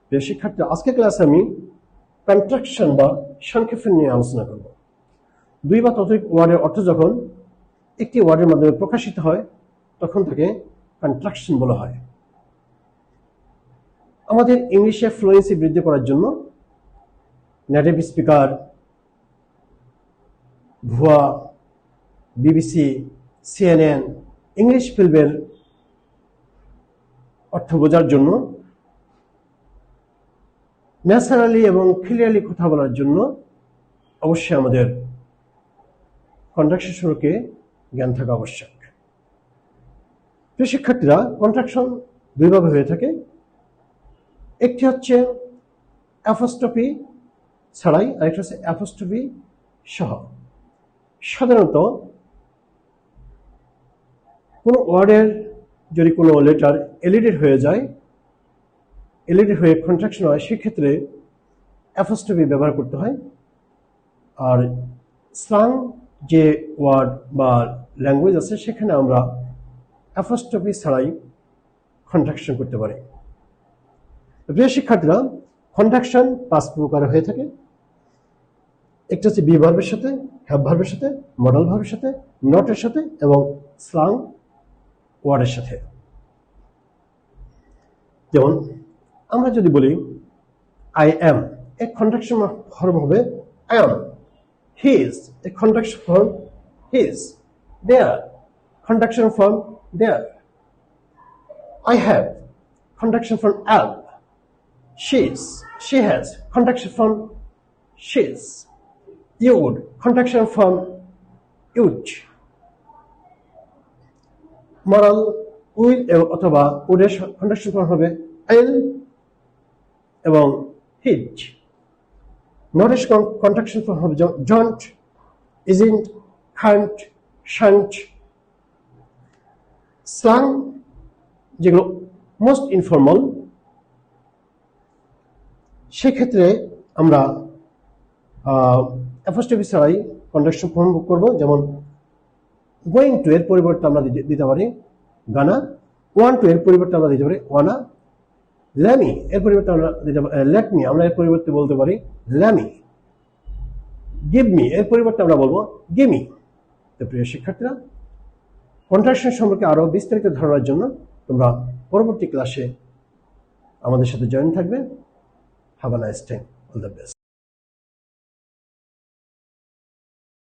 প্রিয় শিক্ষার্থী, আজকের ক্লাসে আমি কন্ট্রাকশন বা সংক্ষেপণ নিয়ে আলোচনা করব। দুই বা ততোধিক ওয়ার্ডের অর্থ যখন একটি ওয়ার্ডের মাধ্যমে প্রকাশিত হয় তখন তাকে কন্ট্রাকশন বলা হয়। আমাদের ইংলিশে ফ্লুয়েন্সি বৃদ্ধি করার জন্য নেটিভ স্পিকার, ভুয়া, বিবিসি, সিএনএন ইংলিশ ফিল্মের অর্থ বোঝার জন্য, ন্যাচারালি এবং ক্লিয়ারলি কথা বলার জন্য অবশ্যই আমাদের কন্ট্রাকশন সম্পর্কে জ্ঞান থাকা আবশ্যক। প্রিয় শিক্ষার্থীরা, কন্ট্রাকশন দুইভাবে হয়ে থাকে। একটি হচ্ছে অ্যাপোস্ট্রফি ছাড়াই, আরেকটা হচ্ছে অ্যাপোস্ট্রফি সহ। সাধারণত কোনো ওয়ার্ডের যদি কোনো লেটার এলিডেড হয়ে যায়, এলিডেড হয়ে কন্ট্রাকশন হয়, সেক্ষেত্রে অ্যাপোস্ট্রফি ব্যবহার করতে হয়। আর স্ল্যাং যে ওয়ার্ড বা ল্যাঙ্গুয়েজ আছে সেখানে আমরা অ্যাপোস্ট্রফি ছাড়াই কন্ট্রাকশন করতে পারি। প্রিয় শিক্ষার্থীরা, কন্ট্রাকশন 5 প্রকার হয়ে থাকে। একটা হচ্ছে বি ভার্বের সাথে, হ্যাভ ভার্বের সাথে, মডাল ভার্বের সাথে, নটের সাথে এবং স্ল্যাং ওয়ার্ডের সাথে। যেমন আমরা যদি বলি আই এম, এর কন্ট্রাকশন ফর্ম হবে am. His, a contraction form his. There, contraction form there. I have, contraction form am. She has, contraction form she's. You would, contraction form would. Moral will অথবা would এর contraction form হবে will এবং hid. Notice contraction form হবে don't, isn't, can't, shan't. Slang যেগুলো most informal, সেক্ষেত্রে আমরা apostrophe ছাড়াই contraction form করব। যেমন গোয়িং টু এর পরিবর্তে আমরা দিতে পারি গানা, ওয়ান টু এর পরিবর্তে আমরা দিতে পারি ওয়ানা, ল্যামি এর পরিবর্তে আমরা দিতে পারি লেট মি, আমরা এর পরিবর্তে বলতে পারি ল্যামি, গিভ মি এর পরিবর্তে আমরা বলবো গিমি। তো প্রিয় শিক্ষার্থীরা, কন্ট্রাকশন সম্পর্কে আরো বিস্তারিত ধারণার জন্য তোমরা পরবর্তী ক্লাসে আমাদের সাথে জয়েন থাকবে। Have a nice time, all the best.